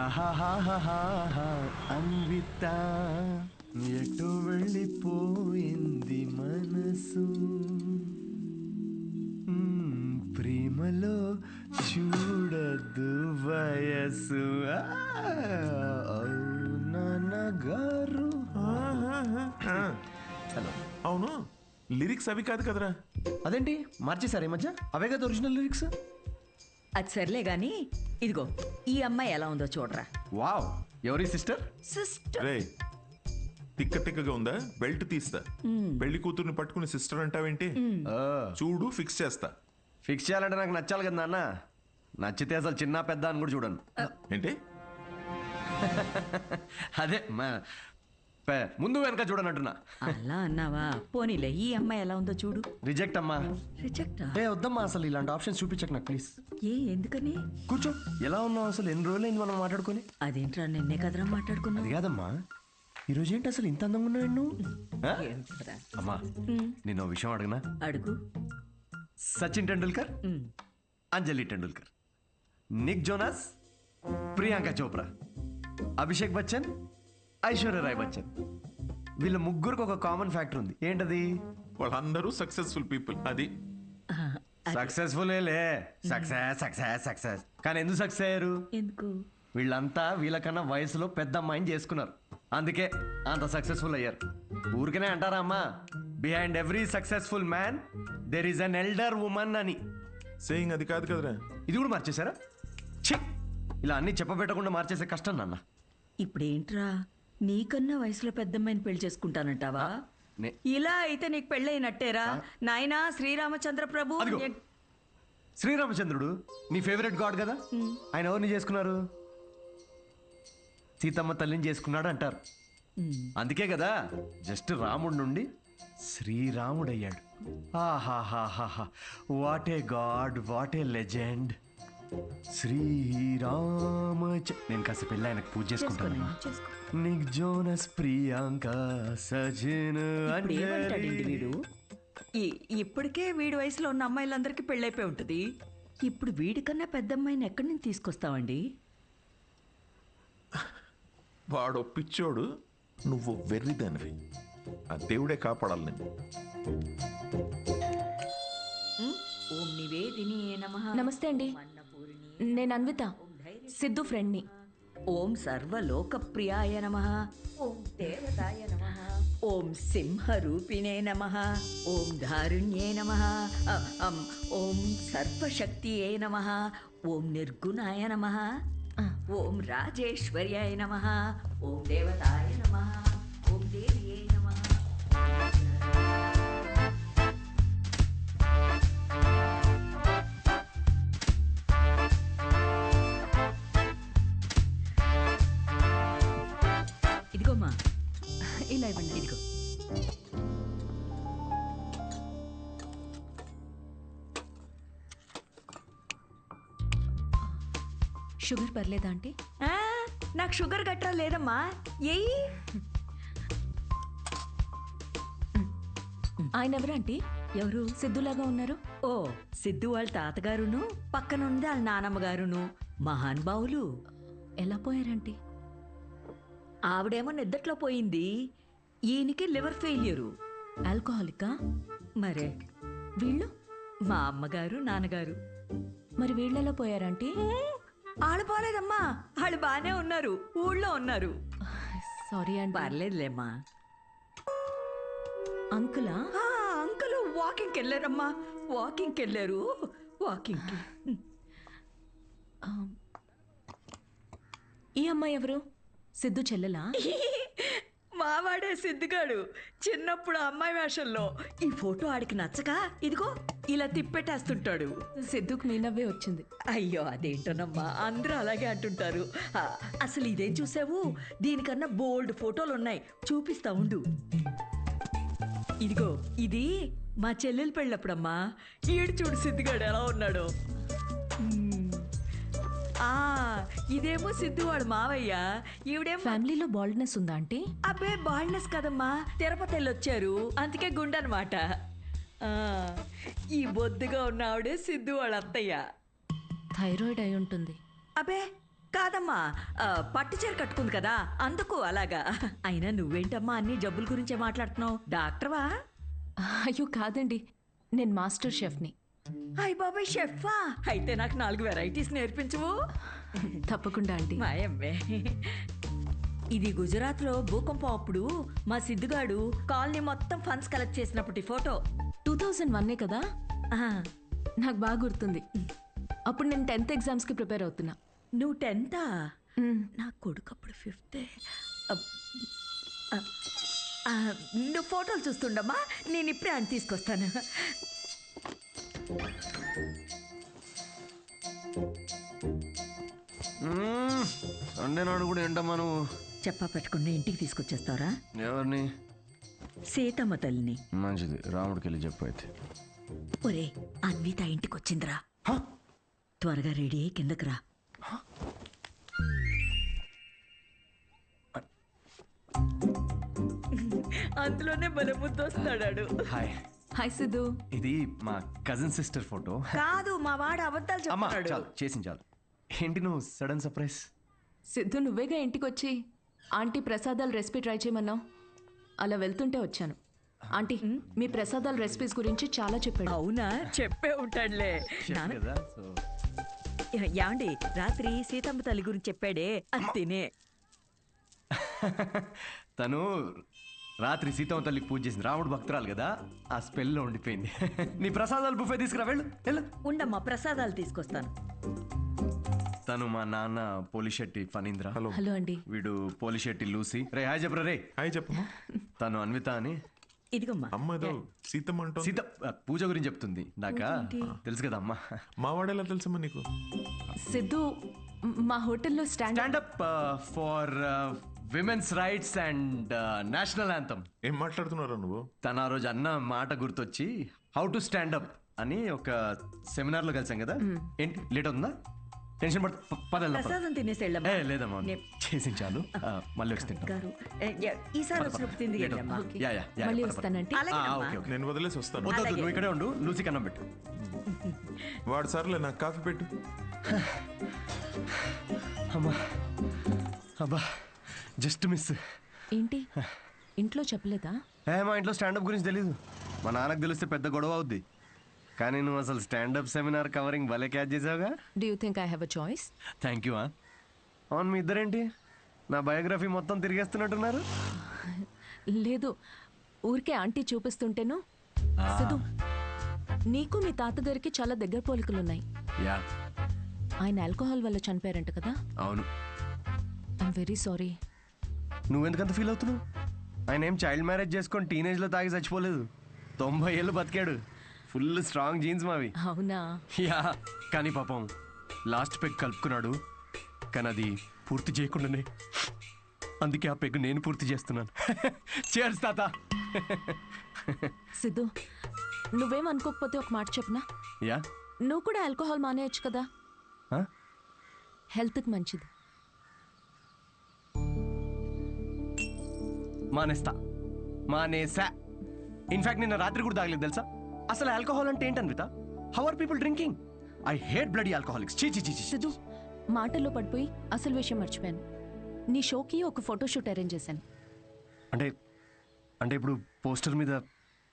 ఆహాహాహాహా, అన్విత ఎటు వెళ్ళిపోయింది మనసు ప్రేమలో చూడదు వయసు నాన్నగారు. హలో. అవును, లిరిక్స్ అవి కాదు కదరా. అదేంటి మార్చేశారు ఈ మధ్య? అవే కదా ఒరిజినల్ లిరిక్స్. అది సర్లే గాని ఇదిగో ఈ అమ్మాయి ఎలా ఉందో చూడరా. వావ్, ఎవరి సిస్టర్? సిస్టర్. రే, తిక్క తిక్కగా ఉందా? బెల్ట్ తీస్తా. పెళ్లి కూతుర్ని పట్టుకుని సిస్టర్ అంటావేంటి? చూడు, ఫిక్స్ చేస్తా. ఫిక్స్ చేయాలంటే నాకు నచ్చాలి కదా నాన్న. నచ్చితే అసలు చిన్న పెద్ద అని కూడా చూడను. ఏంటి? అదే ముందు వెనక చూడనంటున్నా. అలా అన్నావా? పోనీలే, ఈ అమ్మాయి ఎలా ఉందో చూడు. రిజెక్ట్ అమ్మా. రిజెక్టా? వద్దమ్మా, అసలు ఇలాంటి ఆప్షన్స్ చూపించకు నాకు ప్లీజ్. ఎందుకని? కూర్చో. ఎలా ఉన్నావు అసలు? ఎన్ని రోజులైంది మనం మాట్లాడుకొని? అదేంట్రా, నిన్నే కదరా మాట్లాడుకున్నా. అది కాదమ్మా, ఈరోజు ఏంటి అసలు ఇంత అందంగా ఉన్నావు నువ్వు? అమ్మా, నేను ఓ విషయం అడగనా? అడుగు. సచిన్ టెండూల్కర్, అంజలి టెండూల్కర్, నిక్ జోనాస్, ప్రియాంక చోప్రా, అభిషేక్ బచ్చన్, ఐశ్వర్య రాయ్ బచ్చన్, వీళ్ళ ముగ్గురికి ఒక కామన్ ఫ్యాక్టర్ ఉంది. ఏంటది? వాళ్ళందరూ సక్సెస్ఫుల్ పీపుల్. అది సక్సెస్ఫుల్ సక్సెస్ సక్సెస్ సక్సెస్. కానీ ఎందుకు సక్సెస్ అయ్యారు? ఎందుకు? వీళ్ళంతా వీళ్ళకన్నా వయసులో పెద్ద అమ్మాయిని చేసుకున్నారు, అందుకే అంత సక్సెస్ఫుల్ అయ్యారు. ఊరికనే అంటారా అమ్మా, behind every successful man there is an elder woman అని. సేయింగ్ అది కాదు కదరా. ఇది కూడా మార్చేశారా? ఛీ, ఇలా అన్ని చెప్పబెట్టకుండా మార్చేసే కష్టం నాన్న. ఇప్పుడేంట్రా, నీకన్నా వయసులో పెద్దమ్మాయిని పెళ్లి చేసుకుంటానంటావా? ఇలా అయితే నీకు పెళ్ళైనట్టేరా నాయనా. శ్రీరామచంద్ర ప్రభు. శ్రీరామచంద్రుడు నీ ఫేవరెట్ గాడ్ కదా, ఆయన ఎవరిని చేసుకున్నారు? సీతమ్మ తల్లిని చేసుకున్నాడు అంటారు. అందుకే కదా జస్ట్ రాముడి నుండి శ్రీరాముడయ్యాడు. ఆహాహాహా, what a god, what a legend. Srirama. నేను కాస్త పెళ్ళి ఆయనకు పూజ చేసుకుంటాను. నిక్ జోనస్, ప్రియాంక, సజిన్, వీడు ఇప్పటికే వీడి వయసులో ఉన్న అమ్మాయిలందరికీ పెళ్ళైపోయి ఉంటుంది. ఇప్పుడు వీడికన్నా పెద్ద అమ్మాయిని ఎక్కడి నుంచి తీసుకొస్తావండి? వాడు పిచ్చోడు, నువ్వు వెర్రిదానివి. ఆ దేవుడే కాపాడాలి నేను. ఓం నివేదిని నమః. నమస్తే అండి, నేను అన్విత, సిద్ధు ఫ్రెండ్ని. ఓం సర్వలోకప్రియాయ నమః. ఓం దేవతాయ నమః. ఓం సింహరూపిణే నమః. ఓం ధారుణ్యే నమః. ఓం సర్వశక్తియే నమః. ఓం నిర్గుణాయ నమః. ఓం రాజేశ్వర్యాయ నమః. ఓం దేవతాయ నమః. ఓం దేవ్యే నమః. ఇదిగోమ్మా, ఇలా ఇవ్వండి. ఇదిగో. షుగర్ పర్లేదా ఆంటీ? నాకు షుగర్ గట్రా లేదమ్మా. ఏయ్, ఆయన ఎవరు ఆంటీ? ఎవరు? సిద్ధులాగా ఉన్నారు. ఓ, సిద్ధు వాళ్ళ తాతగారును, పక్కనుంది వాళ్ళ నానమ్మగారును, మహానుభావులు. ఎలా పోయారంటీ? ఆవిడేమో నిద్దట్లో పోయింది, ఈయనకి లివర్ ఫెయిల్యూరు. ఆల్కహాలికా? మరే వీళ్ళు? మా అమ్మగారు, నాన్నగారు. మరి వీళ్ళెలా పోయారంటీ? వాళ్ళు పోలేదమ్మా, వాళ్ళు బాగానే ఉన్నారు, ఊళ్ళో ఉన్నారు. సారీ అండి. పర్లేదులేమ్మా. అంకులా? అంకుల్ వాకింగ్కి వెళ్ళారమ్మా, వాకింగ్కి వెళ్ళారు, వాకింగ్కి. ఈ అమ్మాయి ఎవరు? సిద్ధు చెల్లెలా? మావాడే సిద్ధిగాడు, చిన్నప్పుడు అమ్మాయి వేషంలో. ఈ ఫోటో ఆడికి నచ్చక ఇదిగో ఇలా తిప్పెట్టేస్తుంటాడు. సిద్ధుకు నీ నవ్వే వచ్చింది. అయ్యో అదేంటోనమ్మా, అందరూ అలాగే అంటుంటారు. అసలు ఇదేం చూసావు, దీనికన్నా బోల్డ్ ఫోటోలు ఉన్నాయి, చూపిస్తా ఉండు. ఇదిగో ఇది మా చెల్లెలు పెళ్ళప్పుడమ్మా. ఈడు చూడు సిద్ధిగాడు ఎలా ఉన్నాడో. ఇదేమో సిద్ధు వాడు మావయ్య, ఈవిడేమో. ఫ్యామిలీలో బాల్డ్నెస్ ఉందా ఆంటీ? అబ్బే బాల్డ్నెస్ కదమ్మా, తిరుపతి వెళ్ళొచ్చారు, అందుకే గుండనమాట. ఈ బొద్దుగా ఉన్న ఆవిడే సిద్ధు వాళ్ళ అత్తయ్య. థైరాయిడ్ అయి ఉంటుంది. అబ్బే కాదమ్మా పట్టు చీర కట్టుకుంది కదా అందుకు అలాగా. అయినా నువ్వేంటమ్మా అన్ని జబ్బుల గురించే మాట్లాడుతున్నావు? డాక్టర్వా? అయ్యో కాదండి, నేను మాస్టర్ షెఫ్ని. అయ్ బాబాయ్ షెఫా, అయితే నాకు 4 వెరైటీస్ నేర్పించవు? తప్పకుండా అండి. మాయమ్మే. ఇది గుజరాత్లో భూకంపం అప్పుడు మా సిద్ధుగాడు కాలనీ మొత్తం ఫండ్స్ కలెక్ట్ చేసినప్పటి ఫోటో. 2001 కదా, ఆ, నాకు బాగా గుర్తుంది. అప్పుడు నేను 10th ఎగ్జామ్స్కి ప్రిపేర్ అవుతున్నా. నువ్వు 10th? మ్, నా కొడుకు అప్పుడు 5th. నువ్వు ఫోటోలు చూస్తుండమ్మా, నేను ఇప్పుడే అని తీసుకొస్తాను. సండే నాడు కూడా ఏంటమ్మా నువ్వు? చెప్పా పెట్టుకుని ఇంటికి తీసుకొచ్చేస్తారా? ఎవరిని? సీతమ్మ తల్లిని. మంచిది, రాముడికి వెళ్ళి చెప్పు అయితే. ఒరే, అన్విత ఇంటికి వచ్చిందిరా. త్వరగా రెడీ అయ్యి కిందకి రా. అందులోనే బలముద్దు వస్తాడాడు. హాయ్. హాయ్ సిద్ధు. ఇది మా కజిన్ సిస్టర్ ఫోటో. కాదు, మా వాడు అబద్ధాలు అమ్మా చెప్తాడు. చాలు, చేసింది చాలు. ఏంటి నువ్వు సడన్ సర్ప్రైజ్? సిద్ధు, నువ్వేగా ఇంటికి వచ్చి ఆంటీ ప్రసాదాల రెసిపీ ట్రై చేయమన్నావు. అలా వెళ్తుంటే వచ్చాను. ఆంటీ, మీ ప్రసాదాల రెసిపీస్ గురించి చాలా చెప్పాడు. అవునా? చెప్పే ఉంటాడులే. నాన్న- కదా సో యాండి రాత్రి సీతమ్మ తల్లి గురించి చెప్పాడే, అది తినే. తను రాత్రి సీతమ్మ తల్లికి పూజ చేసింది. రాముడు భక్తురాలు కదా, ఆ స్పెల్లో ఉండిపోయింది. నీ ప్రసాదాలు బుఫే తీసుకురా, వెళ్ళు వెళ్ళు. ఉండమ్మా, ప్రసాదాలు తీసుకొస్తాను. తను మా నాన్న పోలిశెట్టి ఫణీంద్ర. హలో. హలో అండి. వీడు పోలిశెట్టి లూసి. రే హాయ్ చెప్పరా రే. హాయ్ చెప్పమ్మా. తను అన్విత అని. ఇదిగమ్మా. అమ్మ ఏదో సీతమ్మ అంటుంది. సీత పూజ గురించి చెప్తుంది. నాకా తెలుసు కదా అమ్మా. మా వాడేలా తెలుసమ్మా నీకు? సిద్ధు, మా హోటల్లో stand up for women's rights and national anthem. ఏం మాట్లాడుతున్నారా నువ్వు? తను ఆ రోజు అన్న మాట గుర్తొచ్చి హౌ టు స్టాండప్ అని ఒక సెమినార్ లో కలిసాం కదా. ఏంటి లేట్ అవుతుందా? టెన్షన్ పడదు. ప్రసాదం తినేసి వెళ్ళమ్మా. లేదమ్మా, చేసి చాలు. మళ్ళీ వచ్చి తింటాం. గారు, ఈసారి వచ్చినప్పుడు తింది వెళ్ళమ్మా. యా, యా, యా, మళ్ళీ పద, పద. వస్తానంటే. అలాగేనమ్మా. Okay, okay. నేను వదిలేసి వస్తాను. వద్దు, వద్దు, నువ్వు ఇక్కడే ఉండు. లూసి కన్నం పెట్టు. వాడు సర్లే, నాకు కాఫీ పెట్టు. అమ్మా, అబ్బా, జస్ట్ మిస్. ఏంటి, ఇంట్లో చెప్పలేదా? మా ఇంట్లో స్టాండప్ గురించి తెలీదు. మా నాన్నకు తెలిస్తే పెద్ద గొడవ అవుద్ది. కానీ నువ్వు అసలు స్టాండప్ సెమినార్ కవరింగ్ భలే క్యాచ్ చేసావుగా. Do you think I have a choice? Thank you. అవును, మీ ఇద్దరేంటి నా బయోగ్రఫీ మొత్తం తిరిగేస్తున్నట్టున్నారు? లేదు, ఊరికే ఆంటీ చూపిస్తుంటేను. సిద్ధు, నీకు మీ తాతగారికి చాలా దగ్గర పోలికలున్నాయి. యా, ఆయన ఆల్కహాల్ వల్ల చనిపోయారంట కదా. అవును. I'm very sorry. నువ్వెందుకంత ఫీల్ అవుతున్నావు? ఆయన ఏం చైల్డ్ మ్యారేజ్ చేసుకొని టీనేజ్లో తాగి చచ్చిపోలేదు. 90 ఏళ్ళు బతికాడు. ఫుల్ స్ట్రాంగ్ జీన్స్ మావి. అవునా? యా, కానీ పాపం లాస్ట్ పెగ్ కలుపుకున్నాడు. కానీ అది పూర్తి చేయకుండానే, అందుకే ఆ పెగ్ నేను పూర్తి చేస్తున్నాను. చేర్స్ తాత. సిద్ధు, నువ్వేం అనుకోకపోతే ఒక మాట చెప్పనా? యా. నువ్వు కూడా ఆల్కహాల్ మానేయచ్చు కదా, హెల్త్కి మంచిది. మానేసా. ఇన్ఫాక్ట్ నిన్న రాత్రి కూడా తాగలేదు తెలుసా. అసలు ఆల్కహాల్ అంటే ఏంటన్విత? How are people drinking? I hate bloody alcoholics. చీ చీ చీ చీ. సిద్ధు, మాటల్లో పడిపోయి అసలు విషయం మర్చిపోయాను. నీ షోకి ఒక ఫోటోషూట్ అరేంజ్ చేశాను. అంటే అంటే ఇప్పుడు పోస్టర్ మీద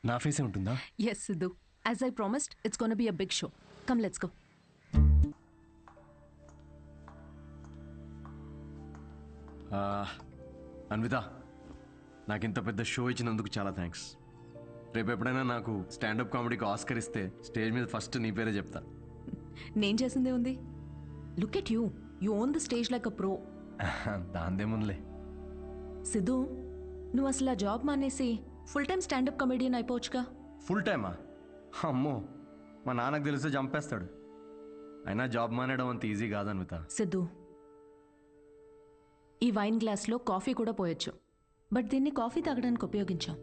నా ఫేసే ఉంటుందా? Yes Siddhu, as I promised, it's gonna be a big show. Come let's go. Anvitha, నాకు ఇంత పెద్ద షో ఇచ్చినందుకు చాలా థ్యాంక్స్. రేపు ఎప్పుడైనా నాకు స్టాండప్ కామెడీకి ఆస్కర్ ఇస్తే స్టేజ్ మీద ఫస్ట్ నీ పేరే చెప్తా. నేను చేసిందే ఉంది. Look at you, you own the stage like a pro. దాందేముందిలే. సిద్ధు, నువ్వు అసలు ఆ జాబ్ మానేసి ఫుల్ టైం స్టాండప్ కమెడియన్ అయిపోవచ్చుగా. ఫుల్ టైమా? అమ్మో, మా నాన్నకు తెలిస్తే చంపేస్తాడు. అయినా జాబ్ మానేయడం అంత ఈజీ కాదన్విత. సిద్ధు, ఈ వైన్ గ్లాస్లో కాఫీ కూడా పోయొచ్చు, బట్ దీన్ని కాఫీ తాగడానికి ఉపయోగించాం.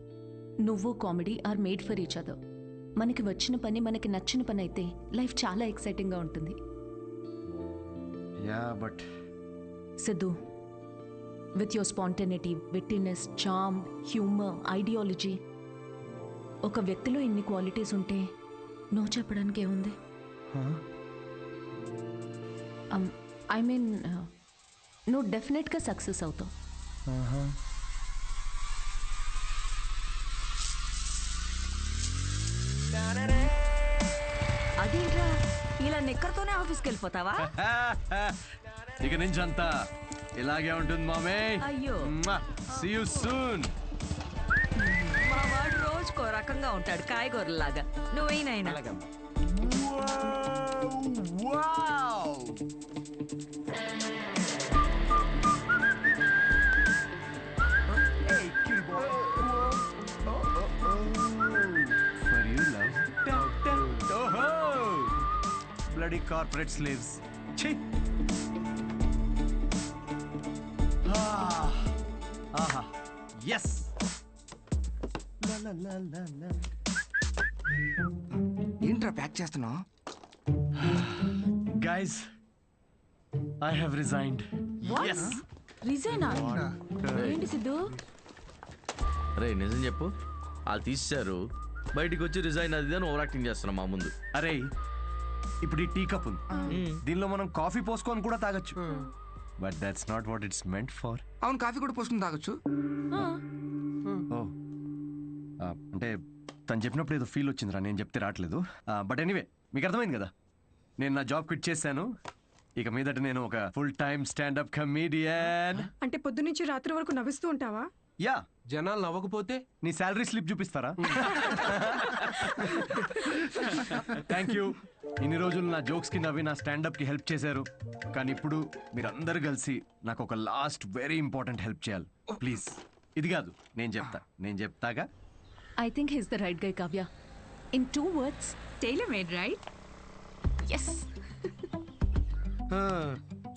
నువ్వు comedy are made for each other. మనకి వచ్చిన పని మనకి నచ్చిన పని అయితే లైఫ్ చాలా ఎక్సైటింగ్గా ఉంటుంది. Yeah, but Siddhu, with your spontaneity, wittiness, charm, humour, ideology, ఒక వ్యక్తిలో ఇన్ని క్వాలిటీస్ ఉంటే నువ్వు చెప్పడానికి ఏముంది? ఐ మీన్ నువ్వు డెఫినెట్గా సక్సెస్ అవుతావు. అదేంట్రా ఇలా నిక్కర్తోనే ఆఫీస్కి వెళ్ళిపోతావా? ఇక నుంచి అంతా ఇలాగే ఉంటుంది మామే. అయ్యో. See you soon. మా వాడు రోజుకో రకంగా ఉంటాడు కాయగూరలాగా. నువ్వేనైనా Bloody corporate slaves. Chhi. Aha. Yes. La la la la. ఏంట్రా ప్యాక్ చేస్తున్నావు? Guys, I have resigned. Yes. రిజైనా? ఏంటి సిద్ధు? రే నిజం చెప్పు, వాళ్ళు తీసేశారు, బయటికి వచ్చి రిజైన్ అది అని ఓవర్ యాక్టింగ్ చేస్తున్నాం మా ముందు. అరే ఇప్పుడు ఈ టీ కప్ ఉంది, దీనిలో మనం కాఫీ పోసుకొని కూడా తాగొచ్చు. But that's not what it's meant for. అవును, కాఫీ కూడా పోసుకుని తాగొచ్చు. ఓ అంటే తను చెప్పినప్పుడు ఏదో ఫీల్ వచ్చిందిరా, నేను చెప్తే రావట్లేదు. బట్ ఎనీవే మీకు అర్థమైంది కదా, నేను నా జాబ్ క్విట్ చేశాను. ఇక మీదట నేను ఒక ఫుల్ టైమ్ స్టాండప్ కమీడియన్. అంటే పొద్దునుంచి రాత్రి వరకు నవ్విస్తూ ఉంటావా? యా. జనాలు నవ్వకపోతే నీ శాలరీ స్లిప్ చూపిస్తారా? Thank you. ఇన్ని రోజులు నా జోక్స్ కి నవ్వి నా స్టాండప్ కి హెల్ప్ చేశారు, కానీ ఇప్పుడు మీరందరూ కలిసి నాకు ఒక లాస్ట్ వెరీ ఇంపార్టెంట్ హెల్ప్ చేయాలి ప్లీజ్. ఇది కాదు, నేను చెప్తాగా. I think he's the right guy Kavya. In 2 words, tailor made right. Yes.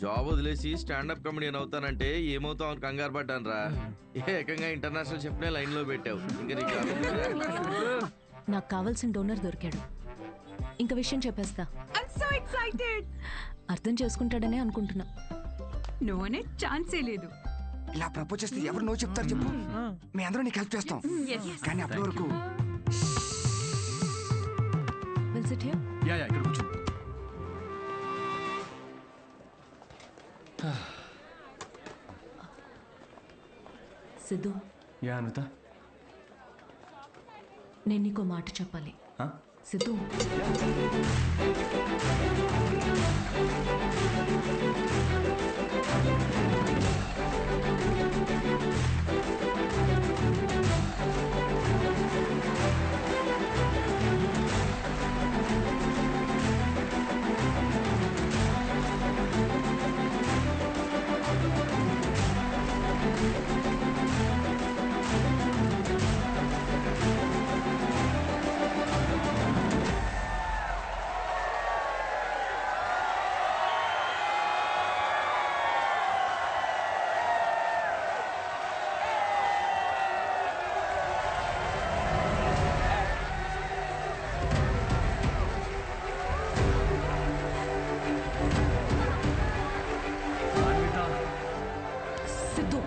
Job వదిలేసి స్టాండప్ కమెడియన్ అవుతానంటే ఏమవుతావు అని కంగారు పడ్డాను రా. ఏకంగా ఇంటర్నేషనల్ షెఫ్నే లైన్ లో పెట్టావు. ఇంకా నీకు నాకు కావాల్సిన డోనర్ దొరికాడు. ఇంక విషయం చెప్పేస్తా. I'm so excited. అర్థం చేసుకుంటాడనే అనుకుంటున్నా. నో అనే ఛాన్సే లేదు. ఇలా ప్రపోజ్ చేస్తే ఎవరు నో చెప్తారు చెప్పు? మీ అందరూ నీకు హెల్ప్ చేస్తాం, కానీ అప్పటి వరకు విల్ సిట్ హియర్. యా ఇక్కడ కూర్చో. సిద్ధు, యా అనిత. నేను నీకో మాట చెప్పాలి. సిద్ధు,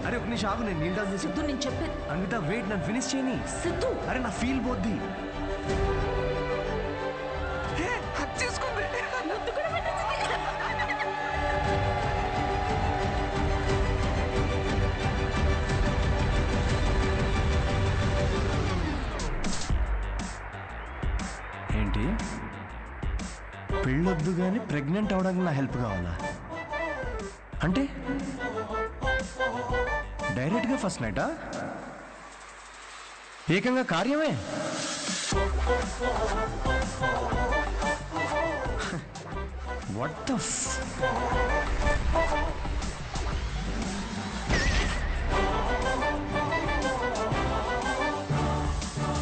అరే ఒక నిమిషం ఆగు, నేను నీళ్ళు డాన్స్ చేసి. సిద్ధు, నేను చెప్పేది. అన్విత వెయిట్, నన్ను ఫినిష్ చేయని. సిద్ధు, అరే నా ఫీల్ పోద్ది. ఏంటి పెళ్ళొద్దు కానీ ప్రెగ్నెంట్ అవడానికి నా హెల్ప్ కావాలా? అంటే డైరెక్ట్గా ఫస్ట్ నైటా? ఏకంగా కార్యమే. What the